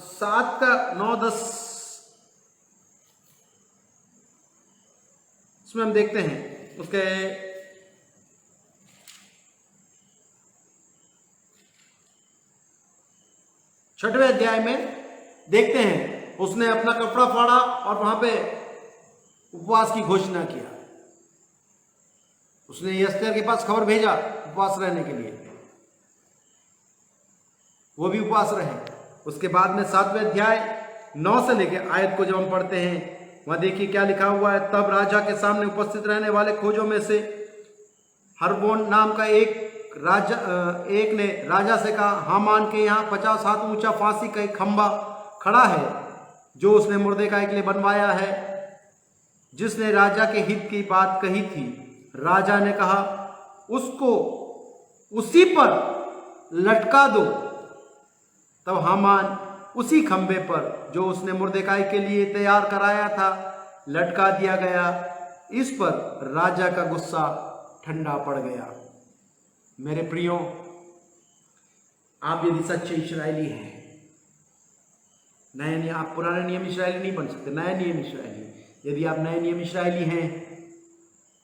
7 का 9, 10 इसमें हम देखते हैं उसके 6वें अध्याय में देखते हैं उसने अपना कपड़ा फाड़ा और वहां पे उपवास की घोषणा किया। उसने एस्तेर के पास खबर भेजा उपवास रहने के लिए, वो भी उपवास रहे। उसके बाद में 7वें अध्याय 9 से लेकर आयत को जब हम पढ़ते हैं, वहां देखिए क्या लिखा हुआ है। तब राजा के सामने उपस्थित रहने वाले खोजों में से हरबोन नाम का एक ने राजा से कहा, हामान के यहाँ 50 हाथ ऊंचा फांसी का एक खंबा खड़ा है, जो उसने मुर्देकाई के लिए बनवाया है, जिसने राजा के हित की बात कही थी। राजा ने कहा, उसको उसी पर लटका दो। तब हामान उसी खंबे पर जो उसने मुर्देकाई के लिए तैयार कराया था लटका दिया गया। इस पर राजा का गुस्सा ठंडा पड़ गया। मेरे प्रियो, आप यदि सच्चे इस्राएली हैं, नए नियम, आप पुराने नियम इस्राएली नहीं बन सकते, नए नियम इस्राएली। यदि आप नए नियम इस्राएली हैं,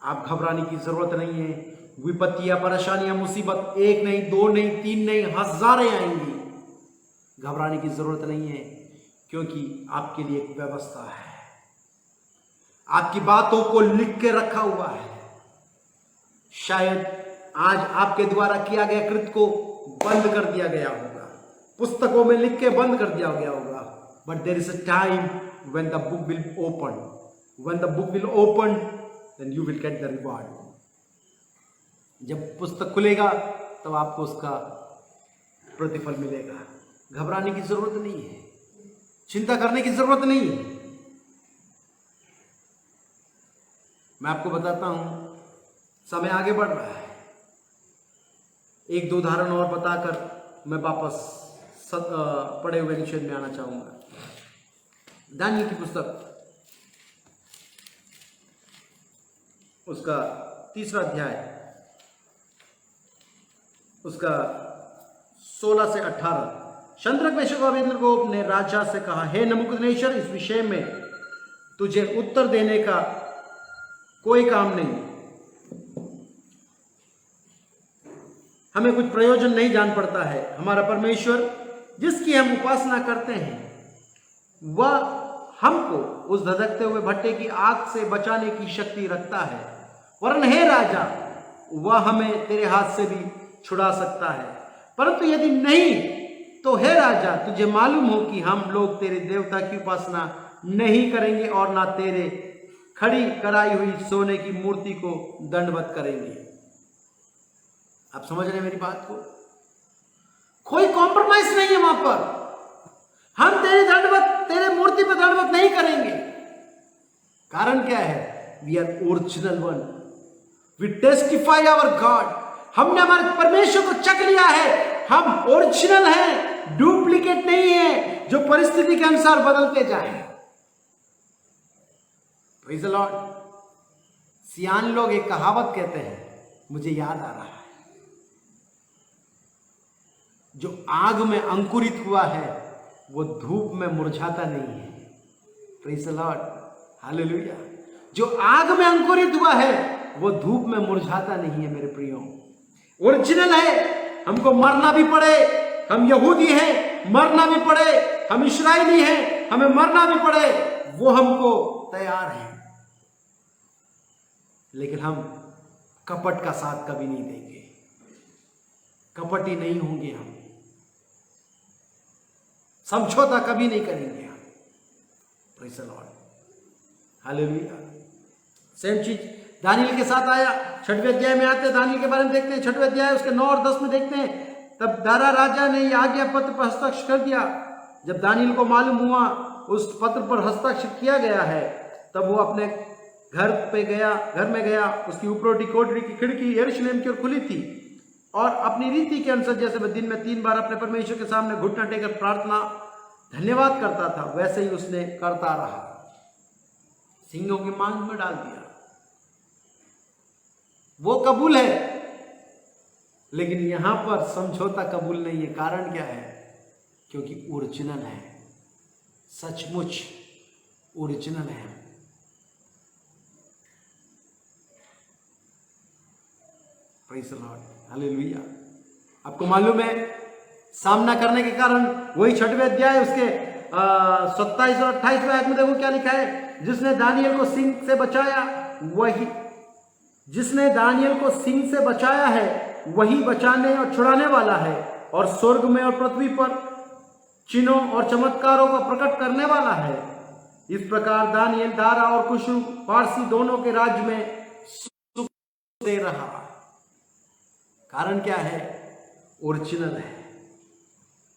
आप घबराने की जरूरत नहीं है। विपत्तियां, परेशानियां, मुसीबत 1 नहीं, 2 नहीं, 3 नहीं, हजारें आएंगी। घबराने की जरूरत नहीं है, क्योंकि आपके लिए एक व्यवस्था है। आपकी बातों को लिख के रखा हुआ है। शायद आज आपके द्वारा किया गया कृत्य को बंद कर दिया गया होगा, पुस्तकों में लिख के बंद कर दिया गया होगा, but there is a time when the book will open. When the book will open, then you will get the reward. जब पुस्तक खुलेगा तब आपको उसका प्रतिफल मिलेगा। घबराने की जरूरत नहीं है, चिंता करने की जरूरत नहीं है। मैं आपको बताता हूं, समय आगे बढ़ रहा है। 1-2 उदाहरण और बताकर मैं वापस पढ़े हुए निषेध में आना चाहूंगा। दानियेल की पुस्तक, उसका 3रा अध्याय, उसका 16 से 18। शद्रक, मेशक और अबेदनगो ने राजा से कहा, हे नबूकदनेस्सर, इस विषय में तुझे उत्तर देने का कोई काम नहीं। हमें कुछ प्रयोजन नहीं जान पड़ता है। हमारा परमेश्वर जिसकी हम उपासना करते हैं वह हमको उस धधकते हुए भट्टे की आग से बचाने की शक्ति रखता है। वरन हे राजा, वह हमें तेरे हाथ से भी छुड़ा सकता है। परंतु यदि नहीं तो हे राजा, तुझे मालूम हो कि हम लोग तेरे देवता की उपासना नहीं करेंगे और ना तेरे खड़ी कराई हुई सोने की मूर्ति को दंडवत करेंगे। आप समझ रहे हैं मेरी बात को? कोई कॉम्प्रोमाइज नहीं है वहां पर। हम तेरे मूर्ति पर दंडवत नहीं करेंगे। कारण क्या है? We are original one, we testify our God. हमने हमारे परमेश्वर को चख लिया है। हम ओरिजिनल हैं, डुप्लीकेट नहीं है जो परिस्थिति के अनुसार बदलते जाए। Praise the Lord. सियान लोग एक कहावत कहते हैं, मुझे याद आ रहा है, जो आग में अंकुरित हुआ है वो धूप में मुरझाता नहीं है। Praise the Lord, hallelujah. जो आग में अंकुरित हुआ है वो धूप में मुरझाता नहीं है। मेरे प्रियो, ओरिजिनल है। हमको मरना भी पड़े, हम यहूदी हैं, मरना भी पड़े, हम इस्राएली हैं, हमें मरना भी पड़े, वो हमको तैयार है। लेकिन हम कपट का साथ कभी नहीं देंगे, कपटी नहीं होंगे, हम समझौता कभी नहीं करेंगे हम। Praise the Lord, hallelujah. Same चीज दानियेल के साथ आया। 6वें अध्याय में आते हैं, दानियेल के बारे में देखते हैं। 6वें अध्याय उसके 9 और 10 में देखते हैं। तब दारा राजा ने यह आज्ञा पत्र पर हस्ताक्षर कर दिया। जब दानियेल को मालूम हुआ उस पत्र पर हस्ताक्षर किया गया है, तब वो अपने घर में गया, उसकी ऊपरोटी कोठरी की खिड़की यरूशलेम की ओर खुली थी, और अपनी रीति के अनुसार जैसे वह दिन में 3 बार अपने परमेश्वर के सामने घुटना टेकर प्रार्थना धन्यवाद करता था, वैसे ही उसने करता रहा। सिंहों की मांग में डाल दिया। वो कबूल है, लेकिन यहां पर समझौता कबूल नहीं है। कारण क्या है? क्योंकि ओरिजिनल है, सचमुच ओरिजिनल है। Praise the Lord, hallelujah. आपको मालूम है, सामना करने के कारण वही 6वें अध्याय उसके 27 और 28वें आयत में देखो क्या लिखा है। जिसने दानियल को सिंह से बचाया है वही बचाने और छुड़ाने वाला है, और स्वर्ग में और पृथ्वी पर चिन्हों और चमत्कारों को प्रकट करने वाला है। इस प्रकार दानियल दारा और कुशु पारसी दोनों के राज्य में सुख दे रहा। कारण क्या है? ओरिजिनल है।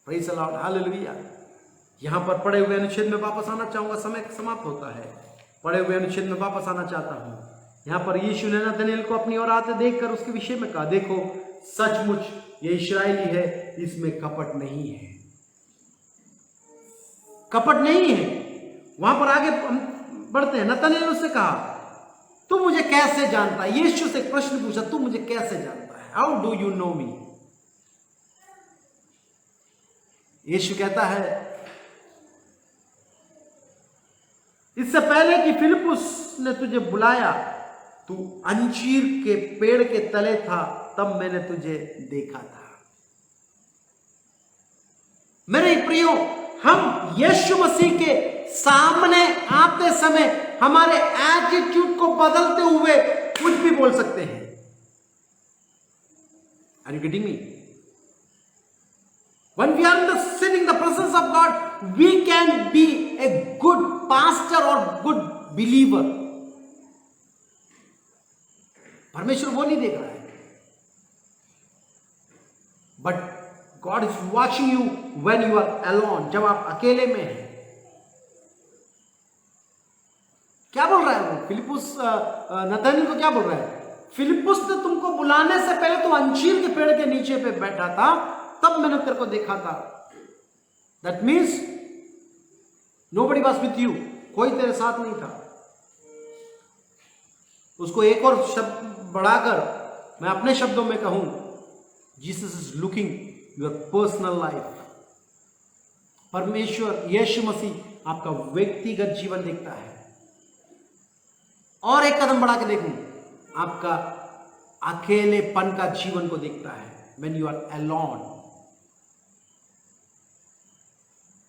Praise the Lord, hallelujah. यहां पर पढ़े हुए अनुच्छेद में वापस आना चाहूंगा, समय समाप्त होता है। पढ़े हुए अनुच्छेद में वापस आना चाहता हूं। यहां पर यीशु ने नतनएल को अपनी ओर आते देखकर उसके विषय में कहा, देखो सचमुच ये इस्राएली है, इसमें कपट नहीं है, कपट नहीं है। वहां पर आगे बढ़ते हैं। नतनएल उससे कहा, तू मुझे कैसे जानता है? यीशु से एक प्रश्न पूछा, तू मुझे कैसे जानता है? हाउ डू यू नो मी? यीशु कहता है, इससे पहले कि फिलिप्पुस ने तुझे बुलाया, तू अंजीर के पेड़ के तले था, तब मैंने तुझे देखा था। मेरे प्रियो, हम यीशु मसीह के सामने आते समय हमारे एटीट्यूड को बदलते हुए कुछ भी बोल सकते हैं। Are you getting me? When we are sitting in the presence of God, we can be a good pastor or good believer. परमेश्वर वो नहीं देख रहा है, but God is watching you when you are alone. जब आप अकेले में हैं। क्या बोल रहा है वो? फिलिप्पुस नतनएल को क्या बोल रहा है? फिलिप्पुस ने तुमको बुलाने से पहले तो अंजीर के पेड़ के नीचे पे बैठा था, तब मैंने तेरे को देखा था। That means nobody was with you, कोई तेरे साथ नहीं था। उसको एक और शब्द बढ़ाकर मैं अपने शब्दों में कहूं, Jesus is looking your personal life. परमेश्वर यीशु मसीह आपका व्यक्तिगत जीवन देखता है। और एक कदम बढ़ा के देखूं, आपका अकेलेपन का जीवन को देखता है। When you are alone,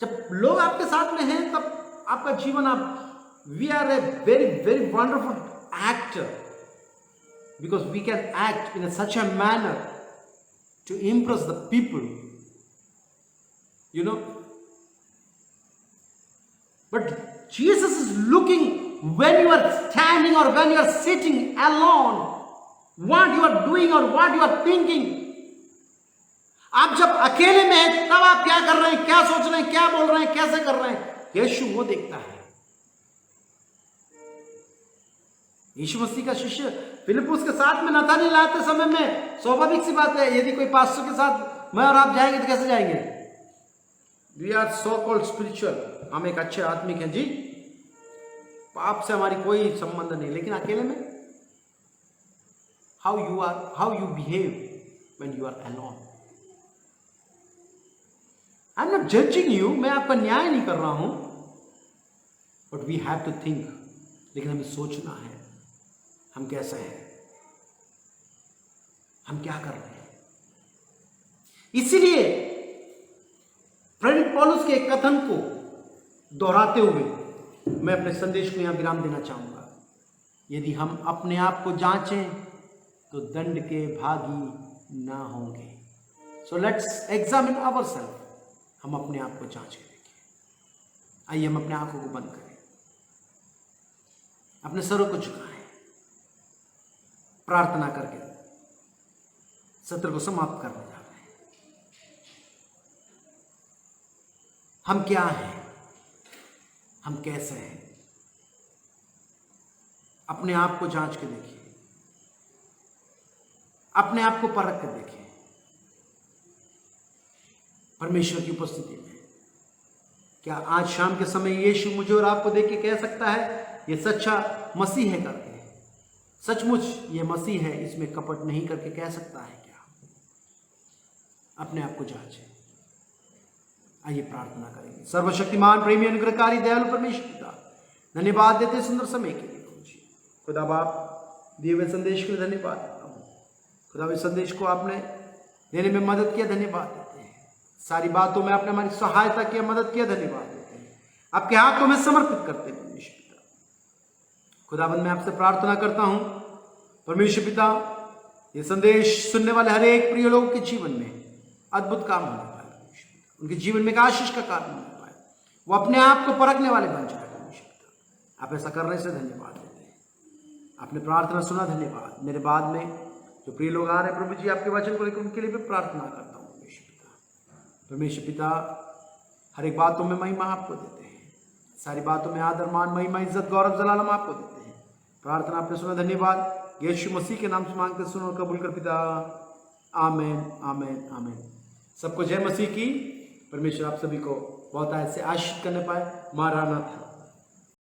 जब लोग आपके साथ में हैं, तब आपका जीवन we are a very very wonderful actor, because we can act in such a manner to impress the people, you know. But Jesus is looking when you are standing or when you are sitting alone, what you are doing or what you are thinking. आप जब अकेले में हैं, तब आप क्या कर रहे हैं, क्या सोच रहे हैं, क्या बोल रहे हैं, कैसे कर रहे हैं, यीशु वो देखता है। यीशु मसीह का शिष्य फिलिप्पुस के साथ में नतनएल आते समय में स्वाभाविक सी बात है, यदि कोई पास्टर के साथ मैं और आप जाएंगे तो कैसे जाएंगे? We are so called spiritual, हम एक अच्छे आत्मिक हैं जी, पाप से हमारी कोई संबंध नहीं। लेकिन अकेले में how you behave when you are alone. I am not judging you, मैं आपका न्याय नहीं कर रहा हूं, but we have to think. लेकिन हमें सोचना है, हम कैसे हैं, हम क्या कर रहे हैं। इसीलिए प्रेरित पौलुस के कथन को दोहराते हुए मैं अपने संदेश को यहां विराम देना चाहूंगा। यदि हम अपने आप को जांचें तो दंड के भागी ना होंगे। So let's examine ourselves. हम अपने आप को जांच के देखें। आइए हम अपने आंखों को बंद करें, अपने सरों को झुकाएं, प्रार्थना करके सत्र को समाप्त करने जा रहे हैं। हम क्या हैं, हम कैसे हैं, अपने आप को जांच के देखिए, अपने आप को परख कर देखिए परमेश्वर की उपस्थिति में। क्या आज शाम के समय यीशु मुझे और आपको देख के कह सकता है ये सच्चा मसीह है करके? सचमुच ये मसीह है, इसमें कपट नहीं करके कह सकता है क्या? अपने आप को जांचें। आइए प्रार्थना करेंगे। सर्वशक्तिमान प्रेमी अनुग्रहकारी दयालु परमेश्वर पिता, धन्यवाद देते सुंदर समय के लिए प्रभु जी। खुदा बाप दिए हुए संदेश के लिए धन्यवाद देता हूँ। खुदा इस संदेश को आपने देने में मदद किया, धन्यवाद देते हैं। सारी बातों में आपने हमारी सहायता किया, मदद किया, धन्यवाद देते हैं। आपके हाथों में समर्पित करते हैं परमेश्वर पिता। खुदाबंद मैं आपसे प्रार्थना करता हूँ परमेश्वर पिता, ये संदेश सुनने वाले हर एक प्रिय लोगों के जीवन में अद्भुत काम होने पाए, उनके जीवन में एक आशीष का कारण होने पाए, वो अपने आप को परखने वाले बन जाए परमेश्वर पिता। आप ऐसा करने से धन्यवाद देते हैं। आपने प्रार्थना सुना, धन्यवाद। मेरे बाद में जो प्रिय लोग आ रहे हैं प्रभु जी आपके वचन को लेकर, उनके लिए भी प्रार्थना करता हूँ परमेश्वर पिता। परमेश्वर पिता हर एक बातों में महिमा आपको देते हैं, सारी बातों में आदर मान महिमा इज्जत गौरव जलालम आपको देते हैं। प्रार्थना आपने सुना, धन्यवाद। यीशु मसीह के नाम से मांगते सुनो और कबूल कर पिता, आमेन आमेन आमेन। सबको जय मसीह की। परमेश्वर आप सभी को बहुत ऐसे आशीष करने पाए। मारानाथा।